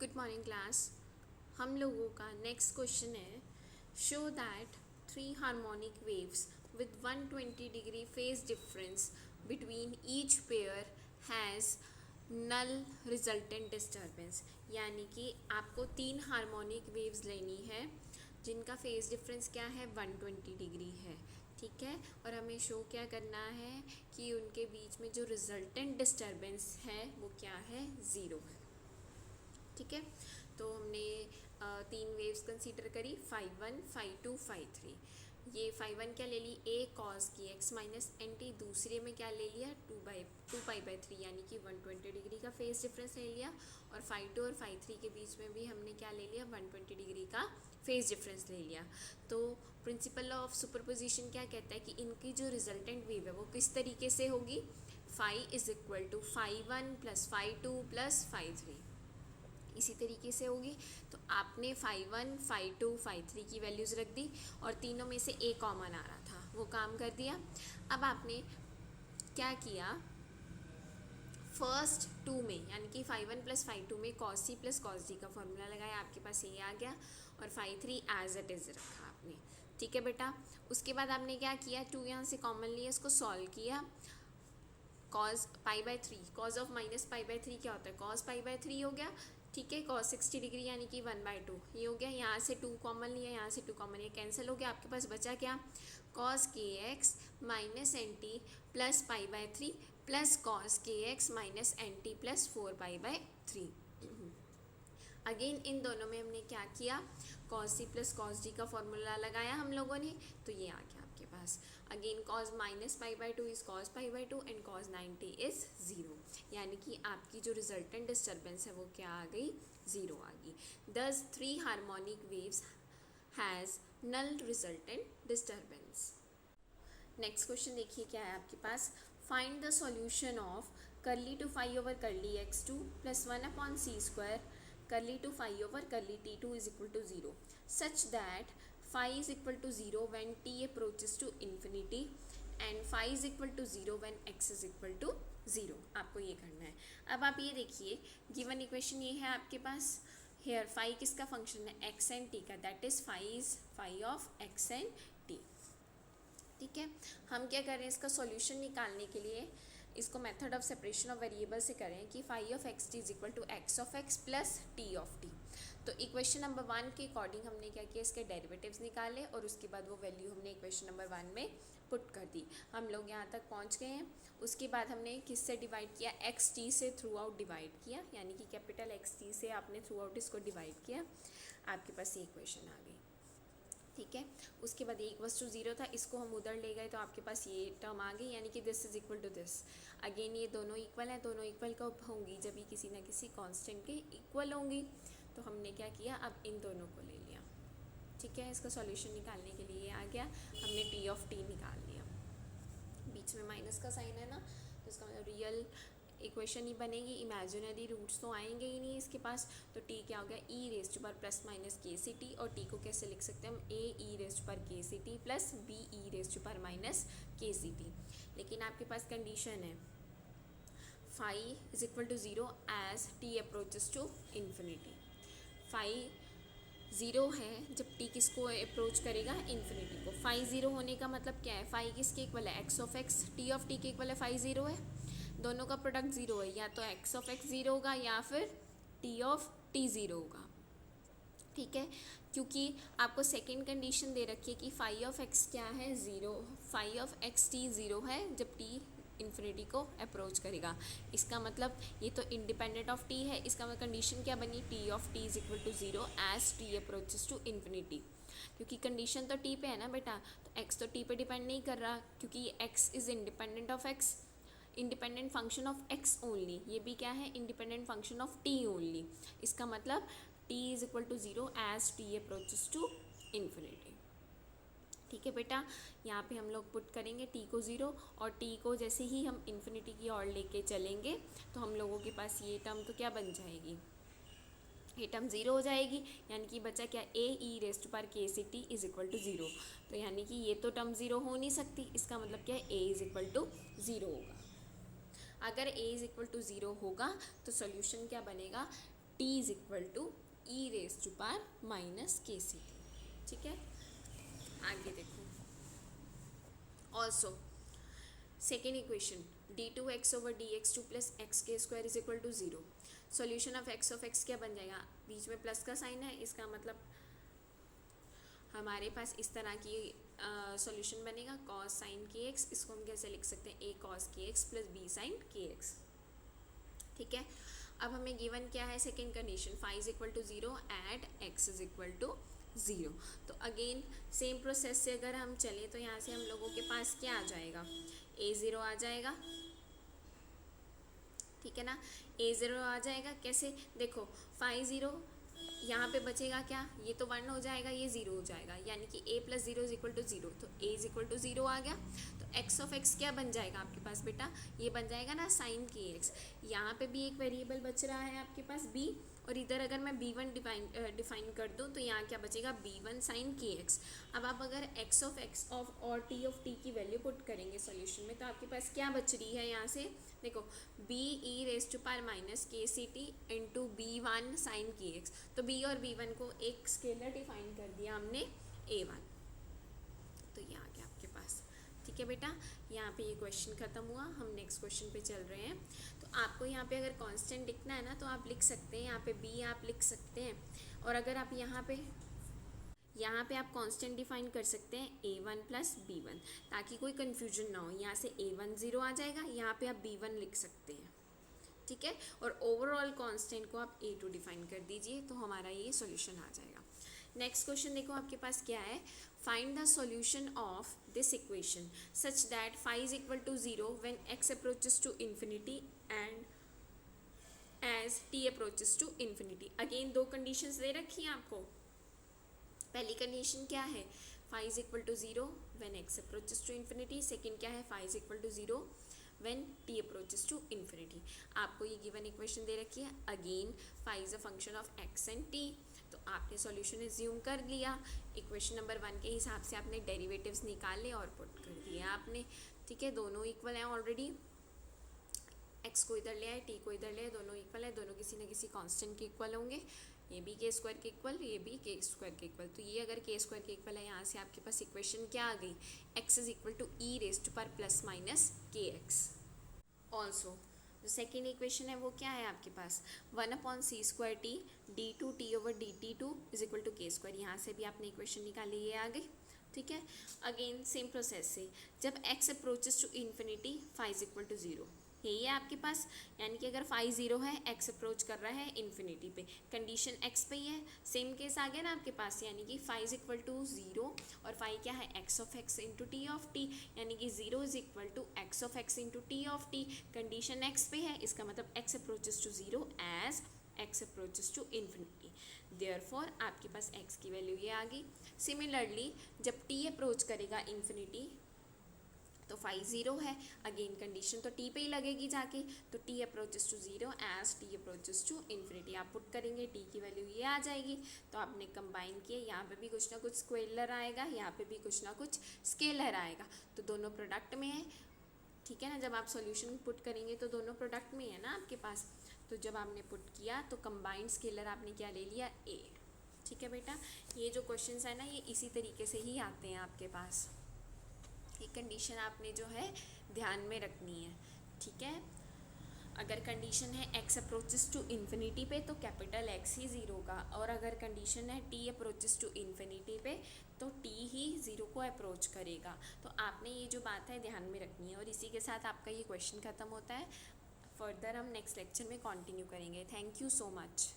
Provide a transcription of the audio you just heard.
Good morning class. हम लोगों का नेक्स्ट क्वेश्चन है, show that three harmonic waves with 120 degree phase difference between each pair has null resultant disturbance. यानी कि आपको तीन हार्मोनिक वेव्स लेनी है जिनका फेज डिफरेंस क्या है, 120 डिग्री है। ठीक है, और हमें शो क्या करना है कि उनके बीच में जो रिजल्टेंट डिस्टर्बेंस है वो क्या है, ज़ीरो है। ठीक है, तो हमने तीन वेव्स कंसीडर करी, phi one, phi two, phi three. ये फाई वन क्या ले ली, A cos k X minus N T. दूसरे में क्या ले लिया, टू पाई बाई थ्री, यानी कि 120 डिग्री का फेस डिफरेंस ले लिया। और फाई टू और फाई थ्री के बीच में भी हमने क्या ले लिया, 120 डिग्री का फेस डिफरेंस ले लिया। तो प्रिंसिपल ऑफ सुपरपोजिशन क्या कहता है कि इनकी जो रिजल्टेंट वेव है वो किस तरीके से होगी, phi is equal to phi one plus phi two plus phi three, इसी तरीके से होगी। तो आपने phi one, phi two, phi three की वैल्यूज़ रख दी और तीनों में से ए कॉमन आ रहा था, वो काम कर दिया। अब आपने क्या किया, फर्स्ट टू में यानी कि phi one plus phi two में cos c plus cos d का फॉर्मूला लगाया, आपके पास ए आ गया। और phi three as it is रखा आपने। ठीक है बेटा, उसके बाद आपने क्या किया, टू यहाँ से कॉमन लिया, इसको सॉल्व किया। Cause pi by three, cause of minus pi by three क्या होता है, कॉज पाई बाय थ्री हो गया। ठीक है, कॉस 60 डिग्री यानी कि 1/2 ये हो गया। यहाँ से टू कॉमन लिया, यहाँ से टू कॉमन, ये कैंसिल हो गया। आपके पास बचा क्या, cos k x minus N t plus pi by three plus cos k x minus N t plus 4/3। Again इन दोनों में हमने क्या किया, cos c plus cos d का फॉर्मूला लगाया हम लोगों ने, तो ये आ गया आपके पास। Again cos minus pi by two is cos pi by two and cos 90 is zero. यानी कि आपकी जो रिजल्टेंट डिस्टर्बेंस है वो क्या आ गई, ज़ीरो आ गई। Thus three harmonic waves has null resultant disturbance. Next question देखिए क्या है आपके पास, find the solution of curly two phi over curly X two plus 1/c² curly to phi over curly t2 is equal to 0 such that phi is equal to 0 when t approaches to infinity and phi is equal to 0 when x is equal to 0। आपको ये करना है। अब आप ये देखिए, given equation ये है आपके पास, हेयर फाई किसका फंक्शन है, x एंड t का, that is phi is phi of x and t। ठीक है, हम क्या करें, इसका सॉल्यूशन निकालने के लिए इसको method of separation of variable से करें कि phi of X T is equal to X of X plus T of T. तो इक्वेशन नंबर 1 के अकॉर्डिंग हमने क्या किया, इसके डेरिवेटिव्स निकाले और उसके बाद वो वैल्यू हमने इक्वेशन नंबर 1 में पुट कर दी। हम लोग यहाँ तक पहुँच गए हैं। उसके बाद हमने किससे डिवाइड किया, एक्स टी से थ्रू आउट डिवाइड किया, यानी कि कैपिटल एक्स टी से आपने थ्रू आउट इसको डिवाइड किया, आपके पास ये इक्वेशन आ गई। ठीक है, उसके बाद एक वस्तु ज़ीरो था, इसको हम उधर ले गए तो आपके पास ये टर्म आ गई, यानी कि this is equal to this. Again ये दोनों इक्वल हैं, दोनों इक्वल कब होंगी, जब ये किसी ना किसी कांस्टेंट के इक्वल होंगी। तो हमने क्या किया, अब इन दोनों को ले लिया। ठीक है, इसका सॉल्यूशन निकालने के लिए ये आ गया, हमने टी ऑफ टी निकाल लिया। बीच में माइनस का साइन है ना, तो इसका मतलब रियल इक्वेशन ही बनेगी, इमेजिनरी रूट्स तो आएंगे ही नहीं इसके पास। तो टी क्या हो गया, e raise to power plus minus के सी टी, और टी को कैसे लिख सकते हैं हम, A E raise to power K C T plus B E raise to power minus के सी टी। लेकिन आपके पास कंडीशन है, phi is equal to zero as T approaches to infinity. Phi zero है जब टी किसको अप्रोच करेगा, infinity को। फाई ज़ीरो होने का मतलब क्या है, फाई किसके इक्वल है, x of X, T of T के इक्वल है, फाई ज़ीरो है। दोनों का प्रोडक्ट ज़ीरो है, या तो एक्स ऑफ एक्स ज़ीरो होगा या फिर टी ऑफ टी ज़ीरो होगा। ठीक है, क्योंकि आपको सेकेंड कंडीशन दे रखी है कि फाई ऑफ एक्स क्या है, zero, phi of X T zero है जब टी इन्फिनिटी को अप्रोच करेगा। इसका मतलब ये तो इंडिपेंडेंट ऑफ टी है, इसका मतलब कंडीशन क्या बनी, T of T is equal to zero as T approaches to infinity. क्योंकि कंडीशन तो टी पे है ना बेटा, तो एक्स तो टी पे डिपेंड नहीं कर रहा, क्योंकि X is independent of X, independent function of X only. ये भी क्या है, independent function of T only. इसका मतलब T is equal to zero as T approaches to infinity. ठीक है बेटा, यहाँ पे हम लोग पुट करेंगे टी को ज़ीरो, और टी को जैसे ही हम इन्फिनिटी की ओर लेके चलेंगे तो हम लोगों के पास ये टर्म तो क्या बन जाएगी, ये टर्म ज़ीरो हो जाएगी, यानी कि बचा क्या, A E raise to power K C T is equal to zero. तो यानी कि ये तो टर्म ज़ीरो हो नहीं सकती, इसका मतलब क्या है, a is equal to zero होगा। अगर a is equal to zero होगा तो सोल्यूशन क्या बनेगा, t is equal to E raise to power minus के सी टी। ठीक है, आगे देखो। Also second equation d2x over dx2 plus x k square is equal to 0। Solution of x क्या बन जाएगा, बीच में प्लस का साइन है, इसका मतलब हमारे पास इस तरह की सॉल्यूशन बनेगा cos साइन के एक्स। इसको हम कैसे लिख सकते हैं, a cos के एक्स प्लस b साइन के एक्स। ठीक है, अब हमें गिवन क्या है, second condition phi is equal to 0 at x is equal to 0। तो अगेन सेम प्रोसेस से अगर हम चले तो यहाँ से हम लोगों के पास क्या आ जाएगा, a0 आ जाएगा। ठीक है ना, a0 आ जाएगा। कैसे, देखो फाई 0 यहाँ पे बचेगा क्या, ये तो 1 हो जाएगा, ये 0 हो जाएगा, यानी कि a plus 0 is equal to 0। तो a इज इक्वल टू 0 आ गया। तो x ऑफ x क्या बन जाएगा आपके पास बेटा, ये बन जाएगा ना साइन के एक्स। यहाँ पे भी एक वेरिएबल बच रहा है आपके पास b, और इधर अगर मैं b1 डिफाइन कर दूँ तो यहाँ क्या बचेगा, b1 साइन के एक्स। अब आप अगर x ऑफ और t ऑफ t की वैल्यू पुट करेंगे सॉल्यूशन में, तो आपके पास क्या बच रही है यहाँ से, देखो b e raise to power minus के सी टी इंटू b1 साइन के एक्स। तो b और b1 को एक स्केलर डिफाइन कर दिया हमने a1, तो ये आ गया आपके पास। ठीक है बेटा, यहाँ पे ये क्वेश्चन खत्म हुआ, हम नेक्स्ट क्वेश्चन पे चल रहे हैं। तो आपको यहाँ पे अगर कांस्टेंट लिखना है ना तो आप लिख सकते हैं, यहाँ पे b आप लिख सकते हैं, और अगर आप यहाँ पे आप कांस्टेंट डिफाइन कर सकते हैं a1 प्लस b1, ताकि कोई कन्फ्यूजन ना हो। यहाँ से a1 0 आ जाएगा, यहाँ पे आप b1 लिख सकते हैं। ठीक है, और ओवरऑल कांस्टेंट को आप a2 डिफाइन कर दीजिए, तो हमारा ये सॉल्यूशन आ जाएगा। नेक्स्ट क्वेश्चन देखो आपके पास क्या है, find the solution of this equation such that phi is equal to 0 when x approaches to infinity and as t approaches to infinity. Again दो कंडीशंस दे रखी हैं आपको। पहली कंडीशन क्या है, phi is equal to 0 when x approaches to infinity. Second क्या है, phi is equal to 0 when t approaches to infinity. आपको ये गिवन इक्वेशन दे रखी है। Again phi is a function of x and t, तो आपने सॉल्यूशन एज्यूम कर लिया। इक्वेशन नंबर 1 के हिसाब से आपने डेरिवेटिव्स निकाले और पुट कर दिए आपने। ठीक है, दोनों इक्वल हैं ऑलरेडी, x को इधर ले आए, t को इधर ले आए, दोनों इक्वल है, दोनों किसी न किसी कांस्टेंट के इक्वल होंगे। ये भी के स्क्वायर के इक्वल, ये भी के स्क्वायर के इक्वल। तो ये अगर के स्क्वायर के इक्वल है, यहाँ से आपके पास इक्वेशन क्या आ गई, x is equal to E raise to power plus minus K X. Also जो सेकेंड इक्वेशन है वो क्या है आपके पास, 1/c square T d2t over dt2 is equal to K square. यहाँ से भी आपने इक्वेशन निकाली, ये आ गई। ठीक है, अगेन सेम प्रोसेस से जब x approaches to infinity phi is equal to 0, यही है आपके पास, यानी कि अगर फाई 0 है, x अप्रोच कर रहा है इन्फिनिटी पे, कंडीशन x पे ही है, सेम केस आ गया ना आपके पास, यानी कि फाई इज इक्वल टू 0 और फाई क्या है, x of x into T of T, यानी कि 0 is equal to x of x into T of T. Condition x पे है, इसका मतलब x approaches to 0 as x approaches to infinity. Therefore आपके पास x की वैल्यू ये आ गई। सिमिलरली जब t अप्रोच करेगा इन्फिनिटी तो फाई 0 है, अगेन कंडीशन तो t पे ही लगेगी जाके, तो t approaches to 0 as t approaches to infinity आप पुट करेंगे, t की वैल्यू ये आ जाएगी। तो आपने कंबाइन किया, यहाँ पे भी कुछ ना कुछ स्केलर आएगा, यहाँ पे भी कुछ ना कुछ स्केलर आएगा, तो दोनों प्रोडक्ट में है। ठीक है ना, जब आप सॉल्यूशन पुट करेंगे तो दोनों प्रोडक्ट में है ना आपके पास। तो जब आपने पुट किया तो कंबाइंड स्केलर आपने क्या ले लिया, a। ठीक है बेटा, ये जो क्वेश्चंस है ना ये इसी तरीके से ही आते हैं आपके पास। ये कंडीशन आपने जो है ध्यान में रखनी है। ठीक है, अगर कंडीशन है x अप्रोचेस टू इन्फिनिटी पे तो कैपिटल X ही 0 का, और अगर कंडीशन है t अप्रोचेस टू इन्फिनिटी पे तो t ही 0 को अप्रोच करेगा। तो आपने ये जो बात है ध्यान में रखनी है, और इसी के साथ आपका ये क्वेश्चन ख़त्म होता है। फर्दर हम नेक्स्ट लेक्चर में कंटिन्यू करेंगे। Thank you so much.